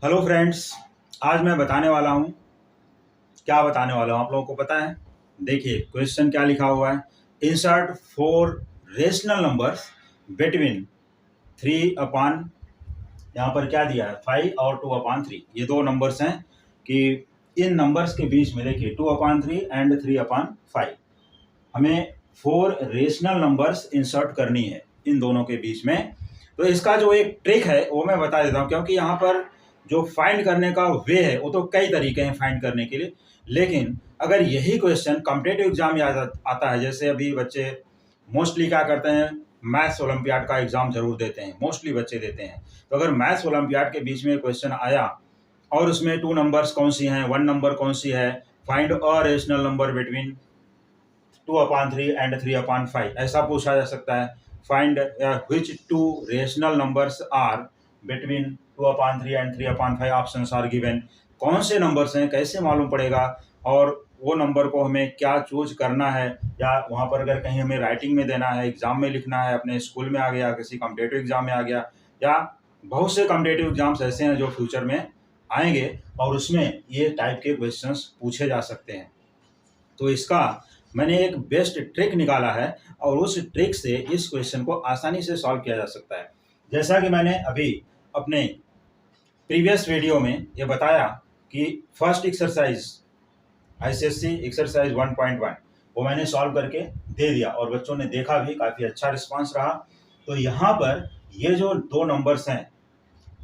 Hello friends. आज मैं बताने वाला हूँ, क्या बताने वाला हूँ आप लोगों को पता है? देखिए क्वेश्चन क्या लिखा हुआ है। Insert four rational numbers between three upon, यहाँ पर क्या दिया है 5 और 2/3। ये दो नंबर्स हैं कि इन नंबर्स के बीच में देखिए 2/3 एंड 3/5 हमें फोर रेशनल नंबर्स इंसर्ट करनी है इन दोनों के बीच में। तो इसका जो एक ट्रिक है वो मैं बता देता हूँ, क्योंकि यहाँ पर जो फाइंड करने का वे है वो तो कई तरीके हैं फाइंड करने के लिए। लेकिन अगर यही क्वेश्चन कॉम्पिटेटिव एग्जाम में आता है, जैसे अभी बच्चे मोस्टली क्या करते हैं, मैथ्स ओलंपियाड का एग्जाम जरूर देते हैं, मोस्टली बच्चे देते हैं। तो अगर मैथ्स ओलंपियाड के बीच में क्वेश्चन आया और उसमें टू नंबर्स कौन सी हैं, वन नंबर कौन सी है, find a rational number between 2/3 and 3/5 ऐसा पूछा जा सकता है। Find which two rational numbers are between 2/3 and 3/5 options are given. कौन से नंबर्स हैं, कैसे मालूम पड़ेगा, और वो नंबर को हमें क्या चूज करना है, या वहाँ पर अगर कहीं हमें राइटिंग में देना है, एग्जाम में लिखना है, अपने स्कूल में आ गया, किसी कॉम्पिटेटिव एग्जाम में आ गया, या बहुत से कॉम्पिटेटिव एग्जाम्स ऐसे हैं जो फ्यूचर में आएंगे और उसमें ये टाइप के क्वेश्चंस पूछे जा सकते हैं। तो इसका मैंने एक बेस्ट ट्रिक निकाला है और उस ट्रिक से इस क्वेश्चन को आसानी से सॉल्व किया जा सकता है। जैसा कि मैंने अभी अपने प्रीवियस वीडियो में ये बताया कि फर्स्ट एक्सरसाइज आईसीएससी एक्सरसाइज 1.1 वो मैंने सॉल्व करके दे दिया और बच्चों ने देखा भी, काफ़ी अच्छा रिस्पांस रहा। तो यहाँ पर ये जो दो नंबर्स हैं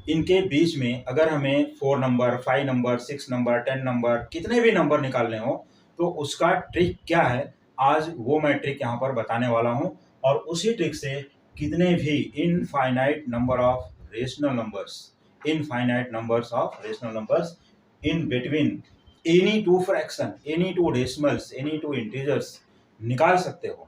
इनके बीच में अगर हमें 4 नंबर, 5 नंबर, 6 नंबर, 10 नंबर, कितने भी नंबर निकालने हो तो उसका ट्रिक क्या है, आज वो मैं ट्रिक यहाँ पर बताने वाला हूँ। और उसी ट्रिक से कितने भी infinite number of rational numbers, infinite numbers of rational numbers in between any two fraction, any two decimals, any two integers निकाल सकते हो।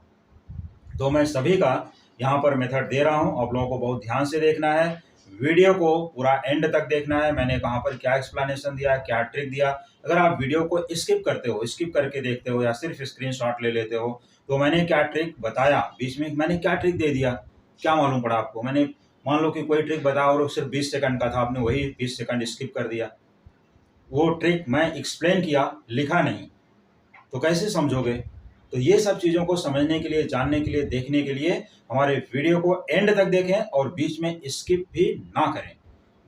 तो मैं सभी का यहाँ पर मेथड दे रहा हूँ, आप लोगों को बहुत ध्यान से देखना है, वीडियो को पूरा एंड तक देखना है। मैंने कहाँ पर क्या एक्सप्लेनेशन दिया, क्या ट्रिक दिया। अगर आप वीडियो को स्किप करते हो, स्किप करके देखते हो या सिर्फ स्क्रीनशॉट ले लेते हो, तो मैंने क्या ट्रिक बताया, बीच में मैंने क्या ट्रिक दे दिया, क्या मालूम पड़ा आपको? मैंने मान लो कि कोई ट्रिक बताया और सिर्फ 20 सेकंड का था, आपने वही 20 सेकंड स्किप कर दिया। वो ट्रिक मैं एक्सप्लेन किया, लिखा नहीं, तो कैसे समझोगे? तो ये सब चीज़ों को समझने के लिए, जानने के लिए, देखने के लिए हमारे वीडियो को एंड तक देखें और बीच में स्किप भी ना करें।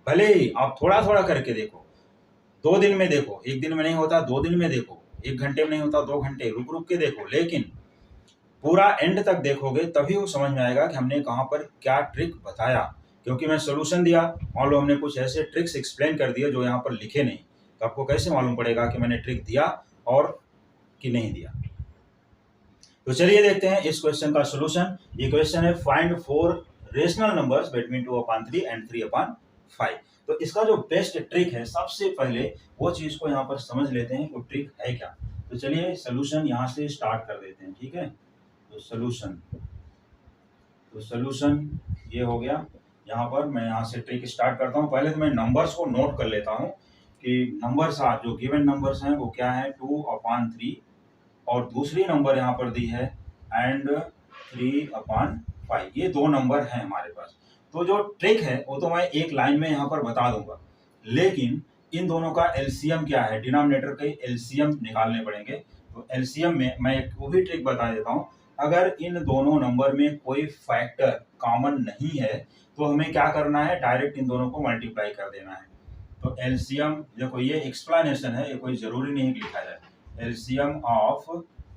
भले ही आप थोड़ा थोड़ा करके देखो, 2 दिन में देखो, एक दिन में नहीं होता 2 दिन में देखो, 1 घंटे में नहीं होता 2 घंटे, रुक रुक के देखो, लेकिन पूरा एंड तक देखोगे तभी वो समझ में आएगा कि हमने कहाँ पर क्या ट्रिक बताया। क्योंकि मैं सोल्यूशन दिया, मान लो हमने कुछ ऐसे ट्रिक्स एक्सप्लेन कर दिए जो यहाँ पर लिखे नहीं, तो आपको कैसे मालूम पड़ेगा कि मैंने ट्रिक दिया और कि नहीं दिया? तो चलिए देखते हैं इस क्वेश्चन का सॉल्यूशन। ये क्वेश्चन है find four rational numbers between 2/3 and 3/5। तो इसका जो बेस्ट ट्रिक है, सबसे पहले वो चीज को यहाँ पर समझ लेते हैं, वो ट्रिक है क्या। तो चलिए सॉल्यूशन यहाँ से स्टार्ट कर देते हैं, ठीक है। तो सॉल्यूशन ये हो गया। यहाँ पर मैं यहाँ से ट्रिक स्टार्ट करता हूँ। पहले तो मैं नंबर्स को नोट कर लेता हूँ कि नंबर्स जो गिवन नंबर्स हैं वो क्या है, 2/3 और दूसरी नंबर यहाँ पर दी है एंड 3/5। ये दो नंबर हैं हमारे पास। तो जो ट्रिक है वो तो मैं एक लाइन में यहाँ पर बता दूंगा, लेकिन इन दोनों का एलसीएम क्या है, डिनोमिनेटर के एलसीएम निकालने पड़ेंगे। तो एलसीएम में मैं एक वो भी ट्रिक बता देता हूँ। अगर इन दोनों नंबर में कोई फैक्टर कॉमन नहीं है तो हमें क्या करना है, डायरेक्ट इन दोनों को मल्टीप्लाई कर देना है। तो एलसीएम देखो, ये एक्सप्लेनेशन है, ये कोई जरूरी नहीं कि लिखा जाए। एलसीएम ऑफ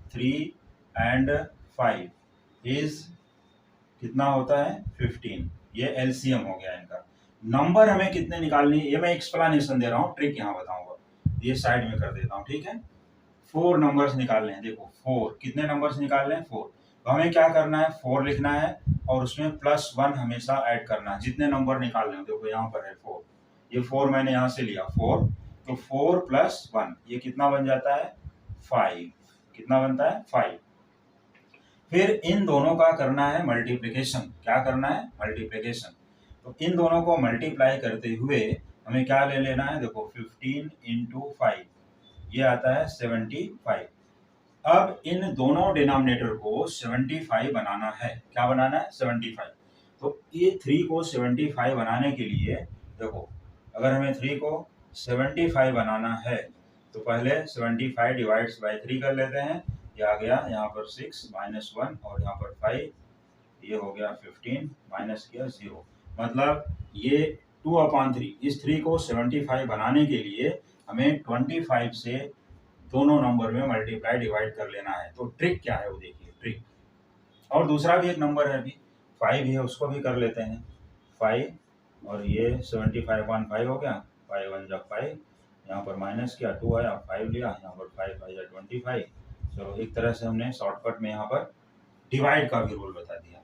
3 एंड 5 इज कितना होता है, 15। ये एलसीएम हो गया इनका। नंबर हमें कितने निकालने, ये मैं एक्सप्लेनेशन दे रहा हूँ, ट्रिक यहाँ बताऊंगा। ये साइड में कर देता हूँ, ठीक है। 4 नंबर्स निकालने हैं। देखो 4 कितने नंबर्स निकालने हैं, 4। तो हमें क्या करना है, 4 लिखना है और उसमें +1 हमेशा ऐड करना है जितने नंबर निकालने हैं। देखो यहाँ पर है 4, ये 4 मैंने यहाँ से लिया 4, तो 4 + 1 ये कितना बन जाता है, 5। कितना बनता है, 5। फिर इन दोनों का करना है मल्टीप्लिकेशन। क्या करना है, मल्टीप्लिकेशन। तो इन दोनों को मल्टीप्लाई करते हुए हमें क्या ले लेना है, देखो 15 × 5 ये आता है 75। अब इन दोनों डिनोमिनेटर को 75 बनाना है। क्या बनाना है, 75। तो ये 3 को 75 बनाने के लिए देखो अगर हमें 3 को 75 बनाना है तो पहले 75 डिवाइड्स बाई 3 कर लेते हैं। ये आ गया यहाँ पर 6 माइनस 1 और यहाँ पर 5, ये हो गया 15 माइनस किया 0। मतलब ये 2/3, इस 3 को 75 बनाने के लिए हमें 25 से दोनों नंबर में मल्टीप्लाई डिवाइड कर लेना है। तो ट्रिक क्या है वो देखिए, ट्रिक। और दूसरा भी एक नंबर है अभी 5 है, उसको भी कर लेते हैं 5, और ये 75/5 हो गया, 5 1 जा 5, यहाँ पर माइनस किया 2 आया, 5 लिया, यहाँ पर 5 5 जा 25। चलो एक तरह से हमने शॉर्टकट में यहाँ पर डिवाइड का भी रूल बता दिया।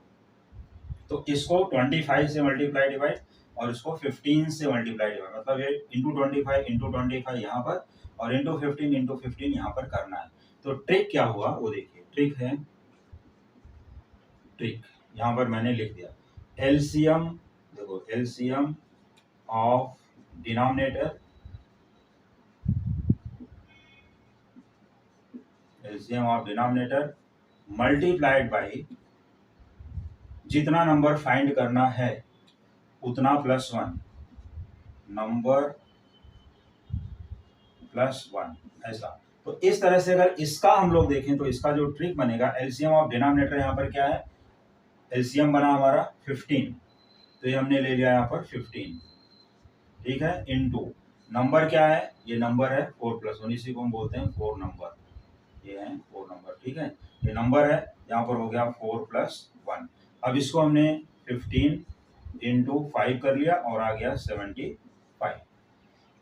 तो इसको 25 से मल्टीप्लाई डिवाइड और इसको 15 से मल्टीप्लाई डिवाइड, मतलब ये इंटू 25 यहाँ पर और इंटू 15 यहाँ पर करना है। तो ट्रिक क्या हुआ वो देखिए, ट्रिक है, ट्रिक यहाँ पर मैंने लिख दिया एलसीएम। देखो LCM of denominator, LCM of denominator multiplied by जितना नंबर फाइंड करना है उतना प्लस 1, नंबर प्लस 1, ऐसा। तो इस तरह से अगर इसका हम लोग देखें तो इसका जो ट्रिक बनेगा, एलसीएम ऑफ डिनोमिनेटर यहाँ पर क्या है, एलसीएम बना हमारा 15, तो ये हमने ले लिया यहाँ पर 15, ठीक है, इनटू नंबर क्या है, ये नंबर है 4+1, इसी को हम बोलते हैं 4 नंबर, ये है 4 नंबर, ठीक है, ये नंबर है, यहाँ पर हो गया 4+1। अब इसको हमने 15 इंटू 5 कर लिया और आ गया 75।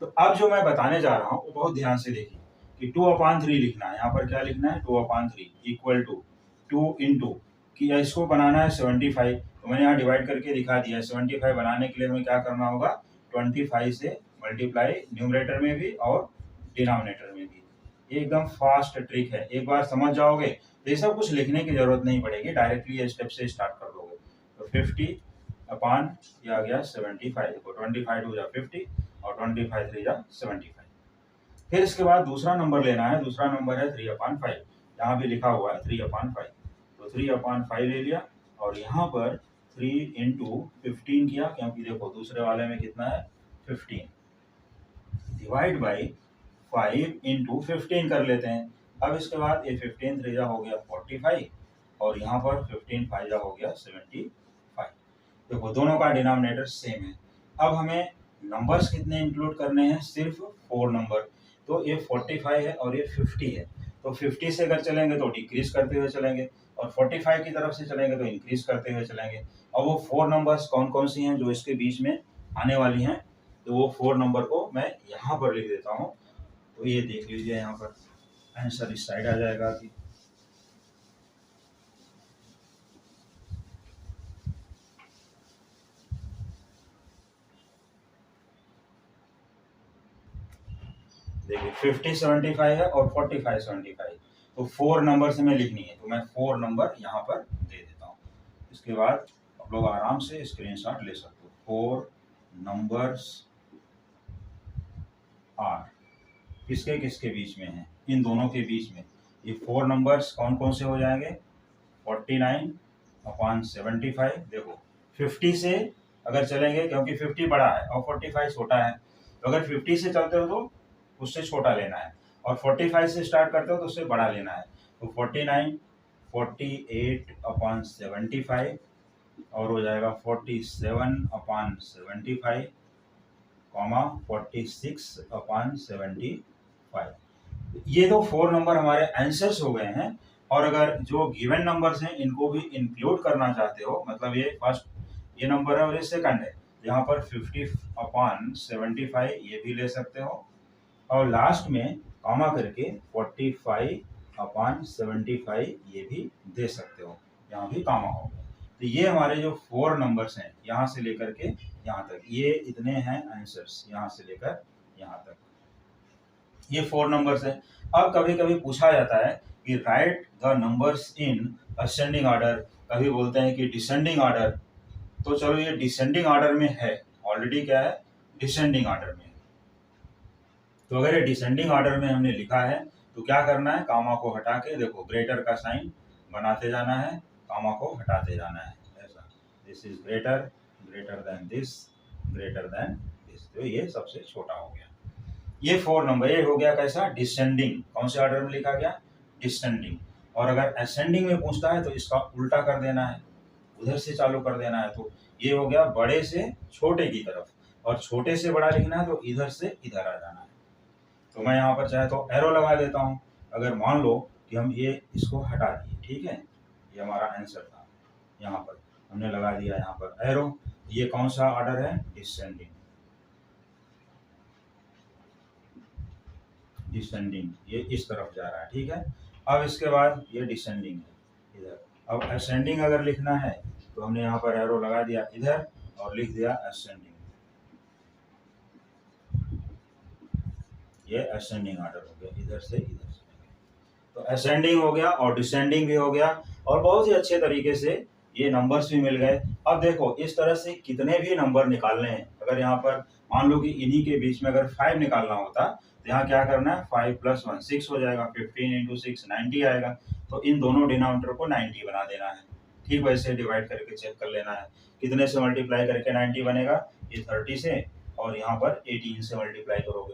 तो अब जो मैं बताने जा रहा हूँ वो बहुत ध्यान से देखिए कि 2/3 लिखना है। यहाँ पर क्या लिखना है, 2/3 इक्वल टू 2 इंटू कि इसको बनाना है 75, तो मैंने यहाँ डिवाइड करके दिखा दिया है। 75 बनाने के लिए हमें क्या करना होगा, 25 से मल्टीप्लाई न्यूमरेटर में भी और डिनोमिनेटर में भी। ये एकदम फास्ट ट्रिक है, एक बार समझ जाओगे तो ये सब कुछ लिखने की जरूरत नहीं पड़ेगी, डायरेक्टली ये स्टेप से स्टार्ट कर दोगे। तो 50 अपान ये आ गया 75, देखो 25 2 जा 50 और 25 3 जा 75। फिर इसके बाद दूसरा नंबर लेना है, दूसरा नंबर है 3/5, यहाँ भी लिखा हुआ है 3/5, तो 3/5 ले लिया और यहाँ पर 3 इंटू 15 किया, क्योंकि देखो दूसरे वाले में कितना है 15, डिवाइड बाई 5 इंटू 15 कर लेते हैं। अब इसके बाद ये 15 3 जा हो गया 45 और यहाँ पर 15 5 जा हो गया 75। देखो दोनों का डिनोमिनेटर सेम है। अब हमें नंबर्स कितने इंक्लूड करने हैं, सिर्फ 4 नंबर। तो ये 45 है और ये 50 है, तो 50 से अगर चलेंगे तो डिक्रीज करते हुए चलेंगे और 45 की तरफ से चलेंगे तो इंक्रीज करते हुए चलेंगे। और वो 4 नंबर्स कौन कौन सी हैं जो इसके बीच में आने वाली हैं, तो वो 4 नंबर को मैं यहाँ पर लिख देता हूँ। तो ये देख लीजिए, यहाँ पर आंसर इस साइड आ जाएगा कि देखिए 50 75 है और 45 75, तो 4 नंबर से मैं लिखनी है, तो मैं 4 नंबर यहाँ पर दे देता हूँ। इसके बाद आप लोग आराम से स्क्रीनशॉट ले सकते हो। 4 नंबर्स आर किसके किसके बीच में है, इन दोनों के बीच में। ये 4 नंबर्स कौन कौन से हो जाएंगे, 49/75। देखो 50 से अगर चलेंगे, क्योंकि 50 बड़ा है और 45 छोटा है, तो अगर 50 से चलते हो तो उससे छोटा लेना है और 45 से स्टार्ट करते हो तो उससे बड़ा लेना है। तो 49 48/75 और हो जाएगा 47/75 कॉमा 46/75। ये तो 4 नंबर हमारे आंसर्स हो गए हैं। और अगर जो गिवन नंबर्स हैं इनको भी इंक्लूड करना चाहते हो, मतलब ये फर्स्ट ये नंबर है और ये सेकंड है, यहाँ पर 50/75 ये भी ले सकते हो और लास्ट में कॉमा करके 45/75 ये भी दे सकते हो, यहाँ भी कॉमा होगा। तो ये हमारे जो 4 नंबर्स हैं यहाँ से लेकर के यहाँ तक, ये इतने हैं आंसर्स, यहाँ से लेकर यहाँ तक ये 4 नंबर्स हैं। अब कभी कभी पूछा जाता है कि right the numbers in ascending order, कभी बोलते हैं कि डिसेंडिंग ऑर्डर। तो चलो ये डिसेंडिंग ऑर्डर में है, ऑलरेडी क्या है डिसेंडिंग ऑर्डर में। तो अगर ये डिसेंडिंग ऑर्डर में हमने लिखा है तो क्या करना है, कामा को हटा के देखो ग्रेटर का साइन बनाते जाना है, कामा को हटाते जाना है, ऐसा। This is greater, greater than this, greater than this. लिख सकते हो, ये सबसे छोटा हो गया। ये 4 नंबर, ये हो गया कैसा, डिसेंडिंग। कौन से ऑर्डर में लिखा गया, डिसेंडिंग। और अगर असेंडिंग में पूछता है तो इसका उल्टा कर देना है, उधर से चालू कर देना है। तो ये हो गया बड़े से छोटे की तरफ, और छोटे से बड़ा लिखना है तो इधर से इधर आ जाना है। तो मैं यहाँ पर चाहे तो एरो लगा देता हूँ। अगर मान लो कि हम ये इसको हटा दिए, ठीक है, ये हमारा आंसर था, यहाँ पर हमने लगा दिया यहाँ पर एरो। ये कौन सा ऑर्डर है, डिसेंडिंग, डिसेंडिंग, ये इस तरफ जा रहा है, ठीक है। अब इसके बाद ये डिसेंडिंग है इधर। अब असेंडिंग अगर लिखना है तो हमने यहाँ पर एरो लगा दिया इधर और लिख दिया असेंडिंग, ये असेंडिंग ऑर्डर हो गया, इधर से इधर से। तो असेंडिंग हो गया और डिसेंडिंग भी हो गया, और बहुत ही अच्छे तरीके से ये नंबर्स भी मिल गए। अब देखो इस तरह से कितने भी नंबर निकालने हैं, अगर यहाँ पर मान लो कि इन्हीं के बीच में अगर 5 निकालना होता तो यहाँ क्या करना है, 5 + 1 6 हो जाएगा, 15 × 6 90 आएगा। तो इन दोनों डिनोमिनेटर को 90 बना देना है, ठीक वैसे डिवाइड करके चेक कर लेना है कितने से मल्टीप्लाई करके 90 बनेगा, ये 30 से, और यहाँ पर 18 से मल्टीप्लाई करोगे।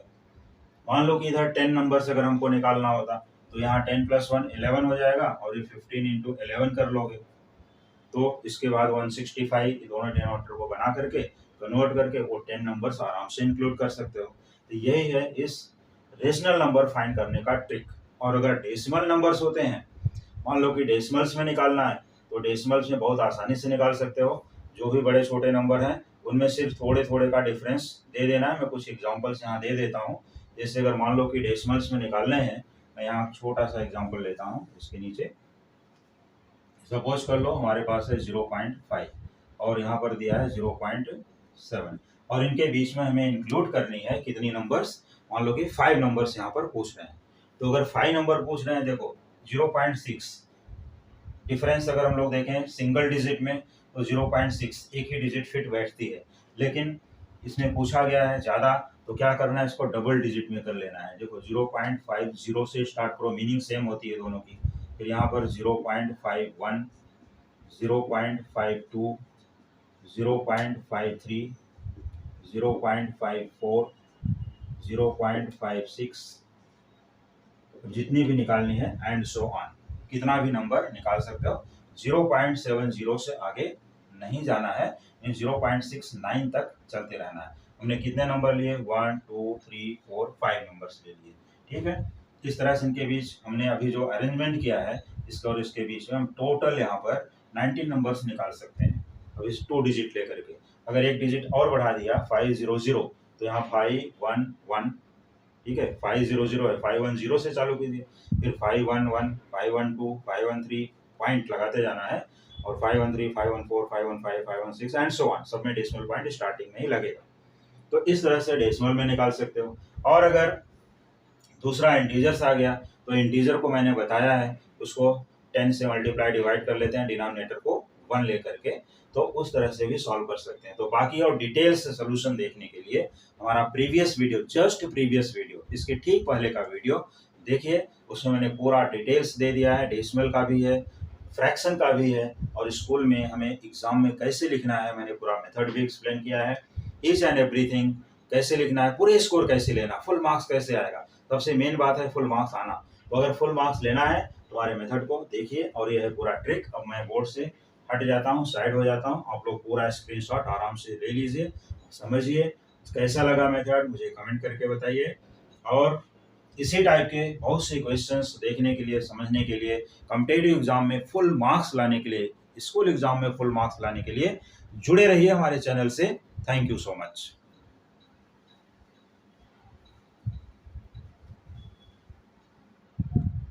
मान लो कि इधर 10 नंबर से अगर हमको निकालना होता तो यहाँ 10 + 1 11 हो जाएगा, और ये 15 × 11 कर लोगे। तो इसके बाद 165 दोनों डिनोमिनेटर को बना करके कन्वर्ट करके वो 10 नंबर्स आराम से इंक्लूड कर सकते हो। तो यही है इस रेशनल नंबर फाइंड करने का ट्रिक। और अगर डेसिमल नंबर्स होते हैं, मान लो कि डेसिमल्स में निकालना है तो डेसिमल्स में बहुत आसानी से निकाल सकते हो। जो भी बड़े छोटे नंबर हैं उनमें सिर्फ थोड़े थोड़े का डिफरेंस दे देना है। मैं कुछ एग्जांपल्स यहाँ दे देता हूँ। जैसे अगर मान लो कि डेसिमल्स में निकालने हैं, मैं यहाँ छोटा सा एग्जांपल लेता हूँ। इसके नीचे सपोज कर लो हमारे पास है 0.5 और यहाँ पर दिया है 0.7, और इनके बीच में हमें इंक्लूड करनी है कितनी नंबर्स, मान लो कि 5 नंबर्स यहाँ पर पूछ रहे हैं। तो अगर 5 नंबर पूछ रहे हैं, देखो 0.6 डिफरेंस अगर हम लोग देखें सिंगल डिजिट में तो 0.6 एक ही डिजिट फिट बैठती है, लेकिन इसमें पूछा गया है ज़्यादा, तो क्या करना है, इसको डबल डिजिट में कर लेना है। देखो 0.50 से स्टार्ट करो, मीनिंग सेम होती है दोनों की। फिर यहाँ पर 0.51, 0.52, 0.53, 0.54, 0.56, जितनी भी निकालनी है एंड सो ऑन, कितना भी नंबर निकाल सकते हो। 0.70 से आगे नहीं जाना है, 0.69 तक चलते रहना है। हमने कितने नंबर लिए, 1 2 3 4 5 नंबर्स ले लिए, ठीक है। इस तरह से इनके बीच हमने अभी जो अरेंजमेंट किया है इसका और इसके बीच में हम टोटल यहाँ पर 19 नंबर्स निकाल सकते हैं। अब इस 2 डिजिट लेकर के अगर एक डिजिट और बढ़ा दिया 500 तो यहाँ 511, ठीक है, 500 है, 510 से चालू कीजिए, फिर 511, 512, 513 पॉइंट लगाते जाना है, और 513, 514, 515, 516 एंड सो ऑन, सब में डेसिमल पॉइंट स्टार्टिंग में ही लगेगा। तो इस तरह से डेसिमल में निकाल सकते हो। और अगर दूसरा इंटीजर्स आ गया तो इंटीजर को मैंने बताया है, उसको 10 से मल्टीप्लाई डिवाइड कर लेते हैं, डिनोमिनेटर को 1 लेकर के, तो उस तरह से भी सॉल्व कर सकते हैं। तो बाकी और डिटेल्स से सोल्यूशन देखने के लिए हमारा previous video, just previous video, इसके ठीक पहले का वीडियो देखिए, उसमें मैंने पूरा डिटेल्स दे दिया है, डेसिमल का भी है, फ्रैक्शन का भी है, और स्कूल में हमें एग्जाम में कैसे लिखना है मैंने पूरा मेथड भी एक्सप्लेन किया है। ईच एंड एवरीथिंग कैसे लिखना है, पूरे स्कोर कैसे लेना, फुल मार्क्स कैसे आएगा, सबसे मेन बात है फुल मार्क्स आना। तो अगर फुल मार्क्स लेना है तो हमारे मेथड को देखिए, और ये है पूरा ट्रिक। अब मैं बोर्ड से हट जाता हूँ, साइड हो जाता हूँ, आप लोग पूरा स्क्रीनशॉट आराम से ले लीजिए, समझिए कैसा लगा मेथड, मुझे कमेंट करके बताइए। और इसी टाइप के बहुत से क्वेश्चंस देखने के लिए, समझने के लिए, कॉम्पिटिटिव एग्जाम में फुल मार्क्स लाने के लिए, स्कूल एग्जाम में फुल मार्क्स लाने के लिए जुड़े रहिए हमारे चैनल से। Thank you so much.